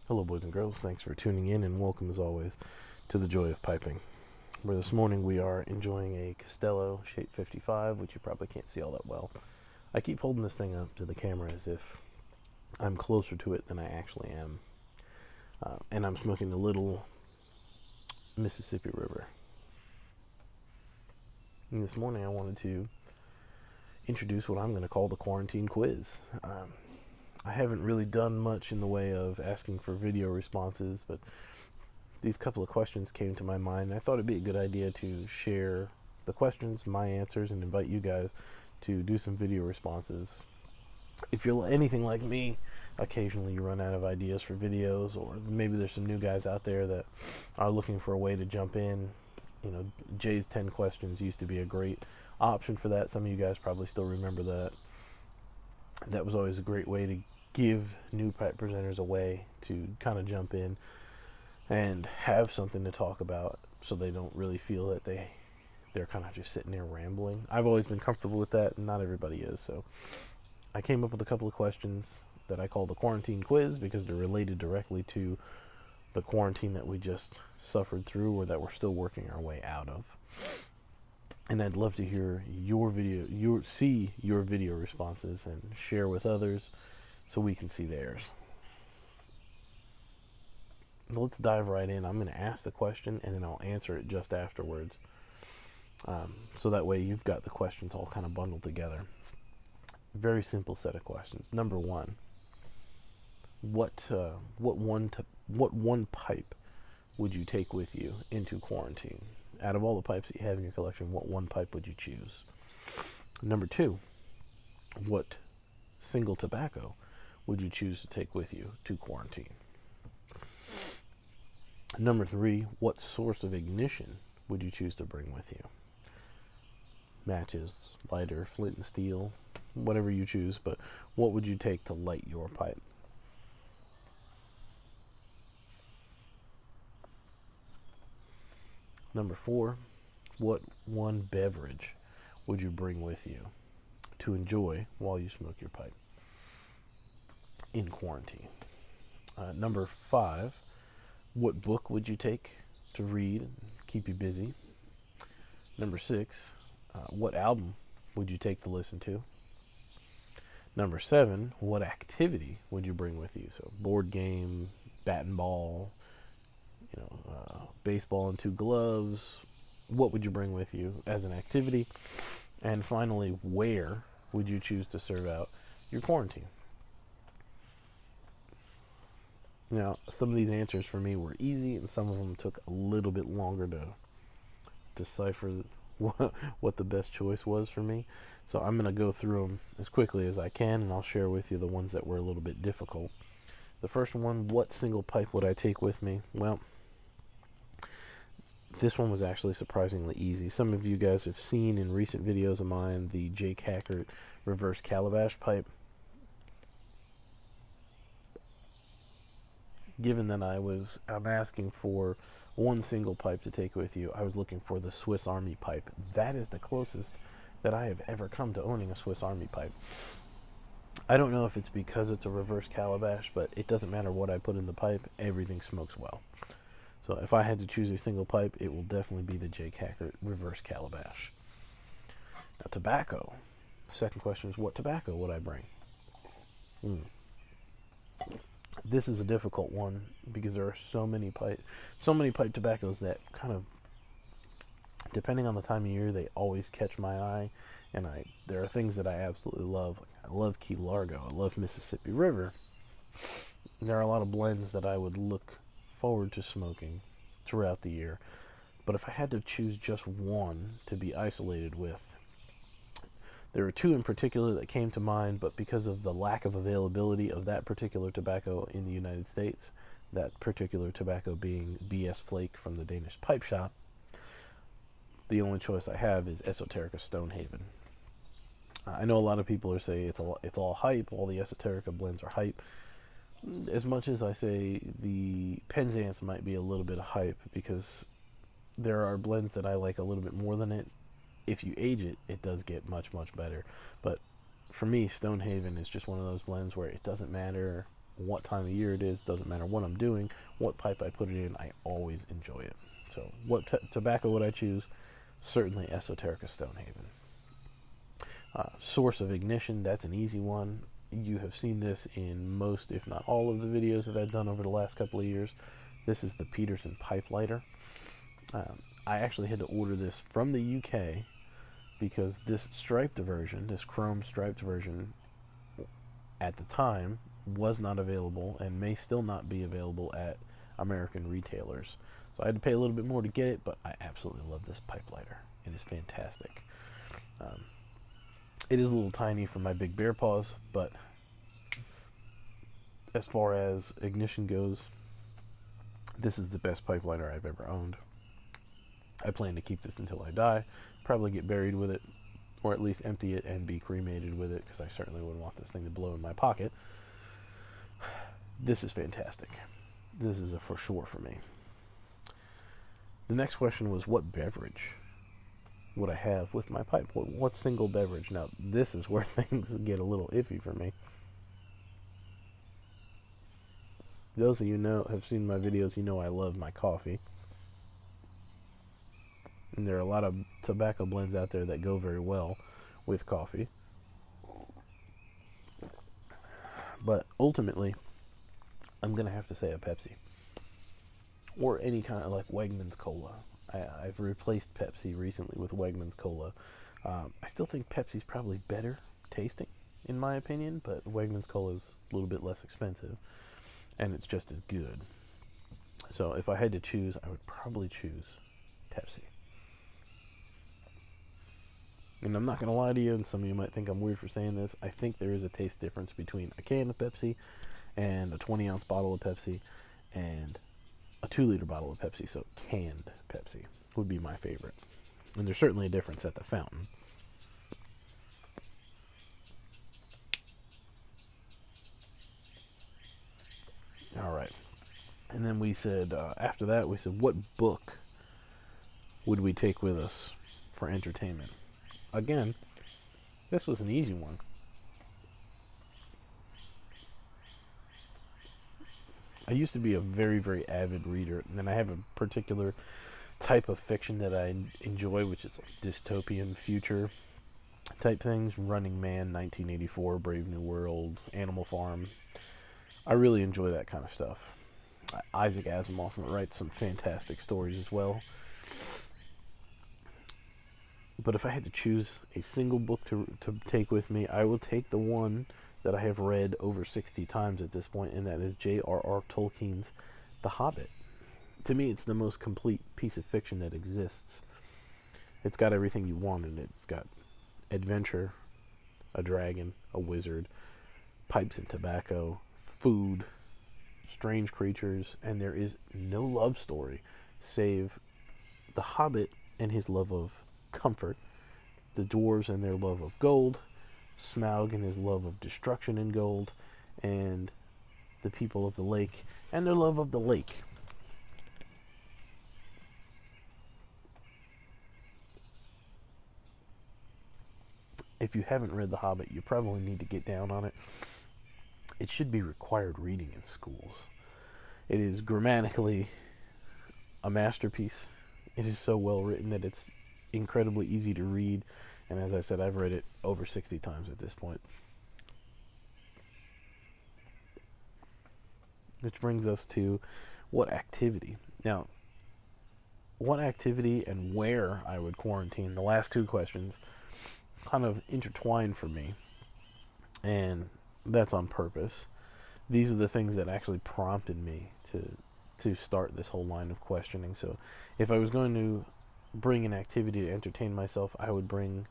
Hello, boys and girls. Thanks for tuning in, and welcome, as always, to the Joy of Piping. Where this morning we are enjoying a Castello Shape 55, which you probably can't see all that well. I keep holding this thing up to the camera as if I'm closer to it than I actually am. And I'm smoking a little Mississippi River. And this morning I wanted to introduce what I'm going to call the quarantine quiz. I haven't really done much in the way of asking for video responses, but these couple of questions came to my mind, and I thought it'd be a good idea to share the questions, my answers, and invite you guys to do some video responses. If you're anything like me, occasionally you run out of ideas for videos, or maybe there's some new guys out there that are looking for a way to jump in. You know, Jay's 10 questions used to be a great option for that. Some of you guys probably still remember that. That was always a great way to give new pipe presenters a way to kind of jump in and have something to talk about, so they don't really feel that they're kind of just sitting there rambling. I've always been comfortable with that, and not everybody is. So I came up with a couple of questions that I call the quarantine quiz because they're related directly to the quarantine that we just suffered through, or that we're still working our way out of. And I'd love to hear your video responses and share with others so we can see theirs. Let's dive right in. I'm going to ask the question and then I'll answer it just afterwards. So that way you've got the questions all kind of bundled together. Very simple set of questions. Number one, what one pipe would you take with you into quarantine? Out of all the pipes that you have in your collection, what one pipe would you choose? Number two, what single tobacco would you choose to take with you to quarantine? Number three, what source of ignition would you choose to bring with you? Matches, lighter, flint and steel, whatever you choose, but what would you take to light your pipe? Number four, what one beverage would you bring with you to enjoy while you smoke your pipe in quarantine? Number five, what book would you take to read and keep you busy? Number six, what album would you take to listen to? Number seven, what activity would you bring with you? So board game, bat and ball, baseball and two gloves. What would you bring with you as an activity? And finally, where would you choose to serve out your quarantine? Now, some of these answers for me were easy, and some of them took a little bit longer to decipher what the best choice was for me. So I'm going to go through them as quickly as I can, and I'll share with you the ones that were a little bit difficult. The first one, what single pipe would I take with me? Well, this one was actually surprisingly easy. Some of you guys have seen in recent videos of mine the Jake Hackert reverse calabash pipe. Given that I'm asking for one single pipe to take with you, I was looking for the Swiss Army pipe. That is the closest that I have ever come to owning a Swiss Army pipe. I don't know if it's because it's a reverse calabash, but it doesn't matter what I put in the pipe, everything smokes well. So if I had to choose a single pipe, it will definitely be the Jake Hackert reverse calabash. Now, tobacco. Second question is, what tobacco would I bring? This is a difficult one because there are so many pipe tobaccos that kind of, depending on the time of year, they always catch my eye. And there are things that I absolutely love. I love Key Largo. I love Mississippi River. There are a lot of blends that I would look forward to smoking throughout the year. But if I had to choose just one to be isolated with, there are two in particular that came to mind, but because of the lack of availability of that particular tobacco in the United States, that particular tobacco being BS Flake from the Danish Pipe Shop, the only choice I have is Esoterica Stonehaven. I know a lot of people are saying it's all hype, all the Esoterica blends are hype. As much as I say the Penzance might be a little bit of hype, because there are blends that I like a little bit more than it. If you age it, it does get much, much better. But for me, Stonehaven is just one of those blends where it doesn't matter what time of year it is, doesn't matter what I'm doing, what pipe I put it in, I always enjoy it. So what tobacco would I choose? Certainly Esoterica Stonehaven. Source of ignition, that's an easy one. You have seen this in most, if not all, of the videos that I've done over the last couple of years. This is the Peterson pipe lighter. I actually had to order this from the UK because this striped version, this chrome striped version, at the time was not available and may still not be available at American retailers. So I had to pay a little bit more to get it, but I absolutely love this pipe lighter. It is fantastic. It is a little tiny for my big bear paws, but as far as ignition goes, this is the best pipe lighter I've ever owned. I plan to keep this until I die, probably get buried with it, or at least empty it and be cremated with it, because I certainly wouldn't want this thing to blow in my pocket. This is fantastic. This is a for sure for me. The next question was, what beverage would I have with my pipe? What single beverage? Now, this is where things get a little iffy for me. Those of you know have seen my videos, you know I love my coffee. And there are a lot of tobacco blends out there that go very well with coffee. But ultimately, I'm going to have to say a Pepsi. Or any kind of like Wegmans Cola. I've replaced Pepsi recently with Wegmans Cola. I still think Pepsi's probably better tasting, in my opinion, but Wegmans Cola is a little bit less expensive, and it's just as good. So if I had to choose, I would probably choose Pepsi. And I'm not going to lie to you, and some of you might think I'm weird for saying this, I think there is a taste difference between a can of Pepsi and a 20-ounce bottle of Pepsi and a 2-liter bottle of Pepsi. So canned Pepsi would be my favorite. And there's certainly a difference at the fountain. All right. And then we said, after that, we said, what book would we take with us for entertainment? Again, this was an easy one. I used to be a very, very avid reader, and I have a particular type of fiction that I enjoy, which is like dystopian future type things. Running Man, 1984, Brave New World, Animal Farm. I really enjoy that kind of stuff. Isaac Asimov writes some fantastic stories as well. But if I had to choose a single book to take with me, I will take the one that I have read over 60 times at this point, and that is J.R.R. Tolkien's The Hobbit. To me, it's the most complete piece of fiction that exists. It's got everything you want in it. It's got adventure, a dragon, a wizard, pipes and tobacco, food, strange creatures, and there is no love story save the Hobbit and his love of comfort, the dwarves and their love of gold, Smaug and his love of destruction and gold, and the people of the lake and their love of the lake. If you haven't read The Hobbit, you probably need to get down on it. It should be required reading in schools. It is grammatically a masterpiece. It is so well written that it's incredibly easy to read, and as I said, I've read it over 60 times at this point. Which brings us to what activity. Now, what activity and where I would quarantine, the last two questions kind of intertwine for me, and that's on purpose. These are the things that actually prompted me to start this whole line of questioning. So if I was going to bring an activity to entertain myself, I would bring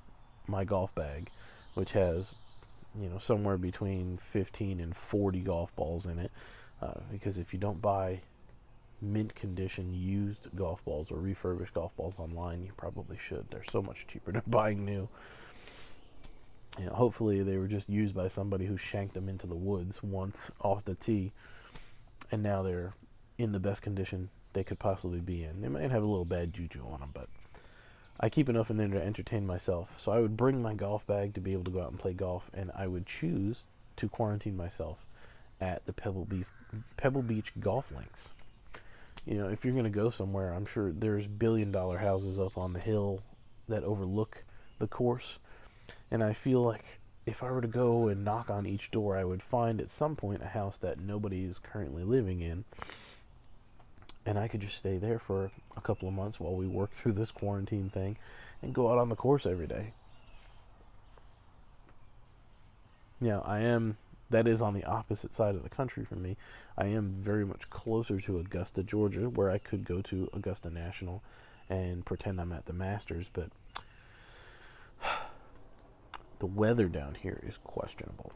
my golf bag, which has, somewhere between 15 and 40 golf balls in it, because if you don't buy mint condition used golf balls or refurbished golf balls online, you probably should. They're so much cheaper than buying new. Hopefully they were just used by somebody who shanked them into the woods once off the tee, and now they're in the best condition they could possibly be in. They might have a little bad juju on them, but I keep enough in there to entertain myself. So I would bring my golf bag to be able to go out and play golf, and I would choose to quarantine myself at the Pebble Beach golf links. You know, if you're going to go somewhere, I'm sure there's billion-dollar houses up on the hill that overlook the course. And I feel like if I were to go and knock on each door, I would find at some point a house that nobody is currently living in. And I could just stay there for a couple of months while we work through this quarantine thing and go out on the course every day. Yeah, that is on the opposite side of the country from me. I am very much closer to Augusta, Georgia, where I could go to Augusta National and pretend I'm at the Masters, but the weather down here is questionable.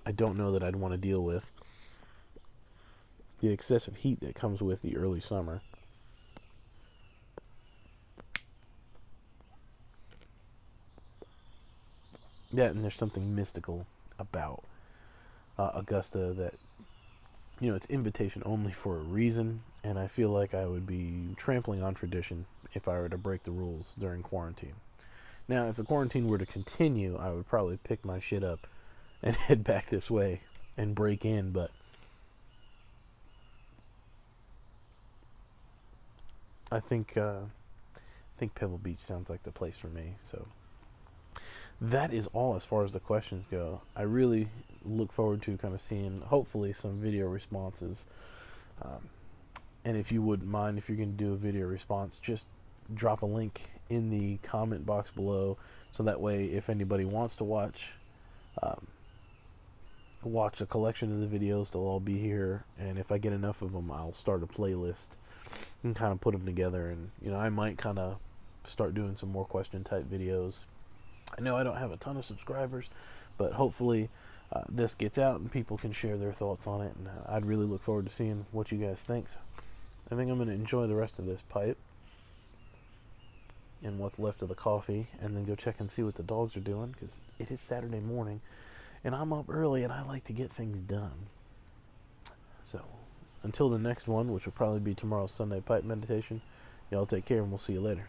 I don't know that I'd want to deal with the excessive heat that comes with the early summer. Yeah, and there's something mystical about Augusta that, you know, it's invitation only for a reason, and I feel like I would be trampling on tradition if I were to break the rules during quarantine. Now, if the quarantine were to continue, I would probably pick my shit up and head back this way and break in, but I think Pebble Beach sounds like the place for me. So that is all as far as the questions go. I really look forward to kind of seeing, hopefully, some video responses. And if you wouldn't mind, if you're going to do a video response, just drop a link in the comment box below, so that way if anybody wants to watch a collection of the videos, they'll all be here, and if I get enough of them, I'll start a playlist and kind of put them together. And, you know, I might kind of start doing some more question type videos. I know I don't have a ton of subscribers, but hopefully this gets out and people can share their thoughts on it, and I'd really look forward to seeing what you guys think. So I think I'm going to enjoy the rest of this pipe and what's left of the coffee, and then go check and see what the dogs are doing, because it is Saturday morning and I'm up early and I like to get things done. So until the next one, which will probably be tomorrow's Sunday pipe meditation, y'all take care and we'll see you later.